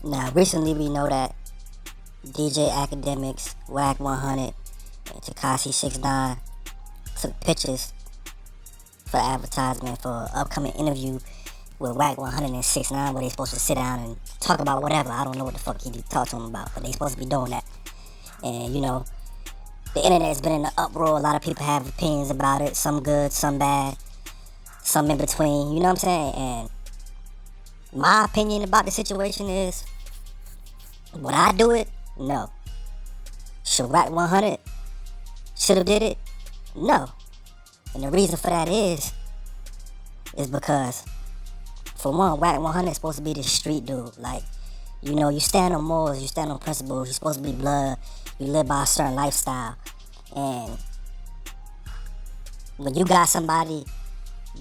Now, recently we know that DJ Academics, Wack 100, and Tekashi 69 took pictures for advertisement for an upcoming interview with Wack 100 and 69 where they supposed to sit down and talk about whatever. I don't know what the fuck he talked to him about, but they supposed to be doing that. And the internet's been in an uproar. A lot of people have opinions about it, some good, some bad, some in between. You know what I'm saying? And my opinion about the situation is, would I do it? No. Should Wack 100 should have did it? No. And the reason for that is because, for one, Wack 100 is supposed to be this street dude. Like, you stand on morals, you stand on principles, you're supposed to be blood, you live by a certain lifestyle. And when you got somebody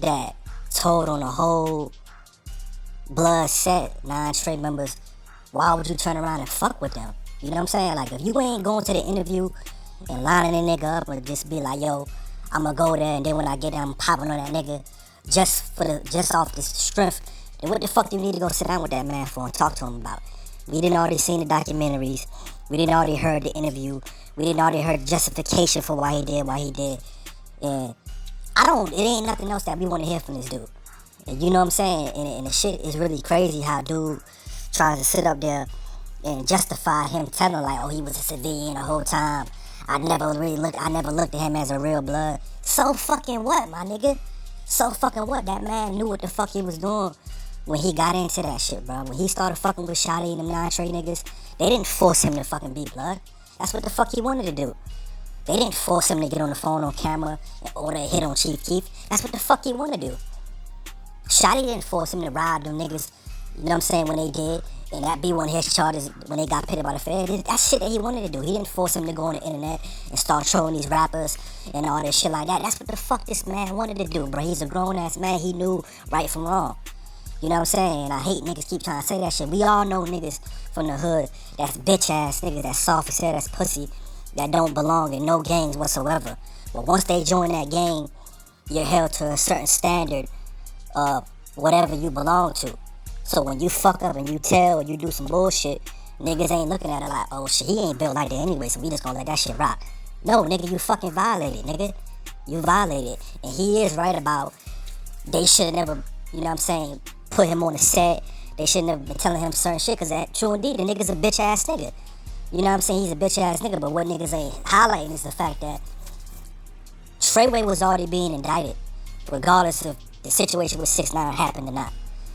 that told on a whole blood set, 9 straight members, why would you turn around and fuck with them? You know what I'm saying? Like, if you ain't going to the interview and lining a nigga up and just be like, yo, I'ma go there, and then when I get there, I'm popping on that nigga just off the strength, then what the fuck do you need to go sit down with that man for and talk to him about? We didn't already seen the documentaries. We didn't already heard the interview. We didn't already heard the justification for why he did. And it ain't nothing else that we want to hear from this dude. And you know what I'm saying? And the shit is really crazy how dude tries to sit up there and justify him telling like, oh, he was a civilian the whole time. I never looked at him as a real blood. So fucking what, my nigga? So fucking what? That man knew what the fuck he was doing when he got into that shit, bro. When he started fucking with Shotty and them 9 Trey niggas, they didn't force him to fucking be blood. That's what the fuck he wanted to do. They didn't force him to get on the phone on camera and order a hit on Chief Keef. That's what the fuck he wanted to do. Shotty didn't force him to ride them niggas, you know what I'm saying, when they did. And that be one of his charges when they got pitted by the Fed. That's shit that he wanted to do. He didn't force him to go on the internet and start trolling these rappers and all this shit like that. That's what the fuck this man wanted to do, bro. He's a grown-ass man. He knew right from wrong. You know what I'm saying? And I hate niggas keep trying to say that shit. We all know niggas from the hood that's bitch-ass niggas, that's soft as hell, that's pussy, that don't belong in no gangs whatsoever. But once they join that gang, you're held to a certain standard of whatever you belong to. So when you fuck up and you tell or you do some bullshit, niggas ain't looking at it like, oh shit, he ain't built like that anyway, so we just gonna let that shit rock. No, nigga, you fucking violated, nigga. You violated. And he is right about they should have never, you know what I'm saying, put him on the set. They shouldn't have been telling him certain shit, cause that true indeed, the nigga's a bitch ass nigga. You know what I'm saying? He's a bitch ass nigga, but what niggas ain't highlighting is the fact that Treyway was already being indicted, regardless if the situation with 6ix9ine happened or not.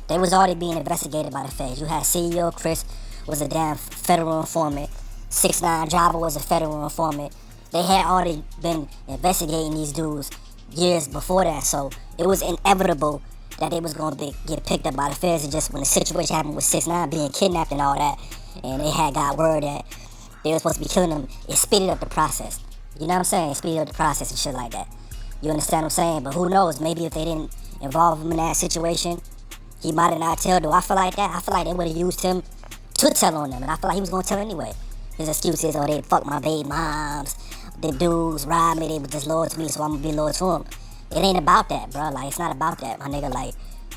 They was already being investigated by the feds. You had CEO Chris was a damn federal informant. 6ix9ine Java was a federal informant. They had already been investigating these dudes years before that, so it was inevitable that they was going to get picked up by the feds. And just when the situation happened with 6ix9ine being kidnapped and all that, and they had got word that they were supposed to be killing him, it speeded up the process. You know what I'm saying? It speeded up the process and shit like that. You understand what I'm saying? But who knows? Maybe if they didn't involve him in that situation, he might have not told. Do I feel like that? I feel like they would have used him to tell on them, and I feel like he was going to tell anyway. His excuse is, oh, they fucked my baby moms, the dudes robbed me, they were just loyal to me, so I'm going to be loyal to them. It ain't about that, bro. Like, it's not about that, my nigga. Like,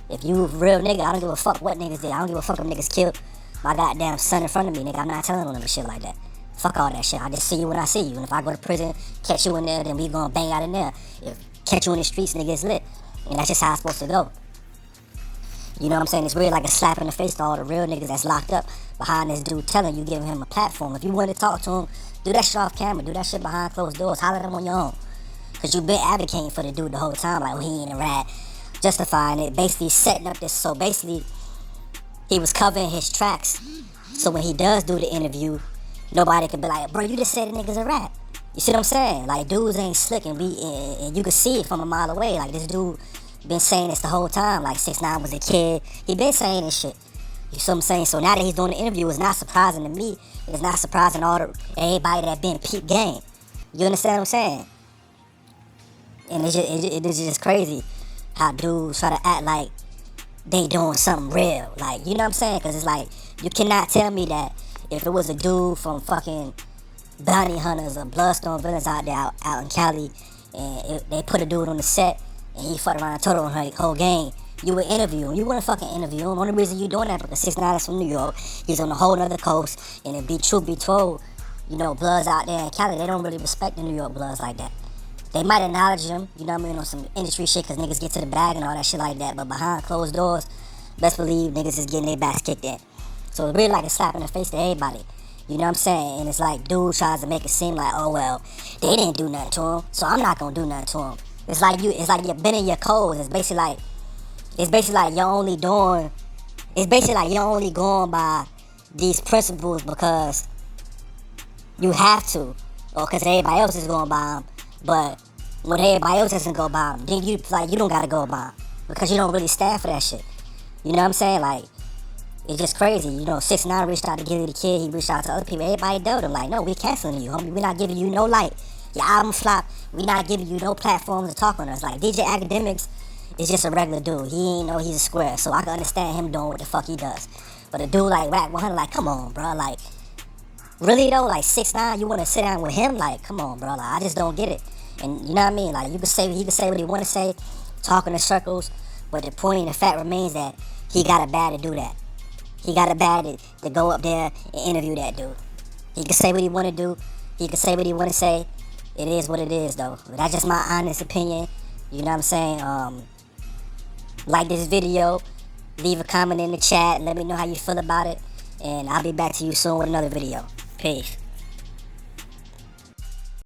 if you a real nigga, I don't give a fuck what niggas did. I don't give a fuck if niggas killed my goddamn son in front of me, nigga. I'm not telling on them and shit like that. Fuck all that shit. I just see you when I see you. And if I go to prison, catch you in there, then we gonna bang out in there. If catch you in the streets, nigga, it's lit. And that's just how it's supposed to go. You know what I'm saying? It's really like a slap in the face to all the real niggas that's locked up behind this dude telling you, giving him a platform. If you want to talk to him, do that shit off camera. Do that shit behind closed doors. Holler at him on your own. Because you been advocating for the dude the whole time. Like, oh, he ain't a rat. Justifying it. Basically setting up this. So basically, he was covering his tracks. So when he does do the interview, nobody can be like, bro, you just said the nigga's a rat. You see what I'm saying? Like, dudes ain't slick, and you can see it from a mile away. Like, this dude been saying this the whole time. Like, 6ix9ine was a kid. He been saying this shit. You see what I'm saying? So now that he's doing the interview, it's not surprising to me. It's not surprising to everybody that been peep game. You understand what I'm saying? And it's just crazy how dudes try to act like they doing something real. Like, you know what I'm saying? Because it's like, you cannot tell me that if it was a dude from fucking Bounty Hunters or Bloodstone Villains out there out in Cali, and they put a dude on the set, and he fucked around and told on her whole gang, you would interview him. You wouldn't fucking interview him. Only reason you doing that because 6ix9ine is from New York. He's on a whole other coast. And it be truth be told, you know, Bloods out there in Cali, they don't really respect the New York Bloods like that. They might acknowledge them, you know what I mean, on some industry shit because niggas get to the bag and all that shit like that. But behind closed doors, best believe niggas is getting their backs kicked in. So it's really like a slap in the face to everybody. You know what I'm saying? And it's like dude tries to make it seem like, oh well, they didn't do nothing to him, so I'm not gonna do nothing to him. It's like you're bending your codes. It's basically like you're only doing. It's basically like you're only going by these principles because you have to, or because everybody else is going by them. But when everybody else doesn't go by them, then you don't gotta go by them because you don't really stand for that shit. You know what I'm saying? Like, it's just crazy. You know, 6ix9ine reached out to Gilly the Kid. He reached out to other people. Everybody dealt with him. Like, no, we canceling you, homie. We not giving you no light. Your album flop. We not giving you no platform to talk on us. Like, DJ Academics is just a regular dude. He ain't know he's a square. So I can understand him doing what the fuck he does. But a dude like Wack 100, like, come on, bro. Like, really though? Like, 6ix9ine, you want to sit down with him? Like, come on, bro. Like, I just don't get it. And you know what I mean? Like, he can say what he want to say, talk in circles. But the point and the fact remains that he got a bad to do that. He got a bad to go up there and interview that dude. He can say what he want to do. He can say what he want to say. It is what it is, though. But that's just my honest opinion. You know what I'm saying? Like this video. Leave a comment in the chat. Let me know how you feel about it. And I'll be back to you soon with another video. Peace.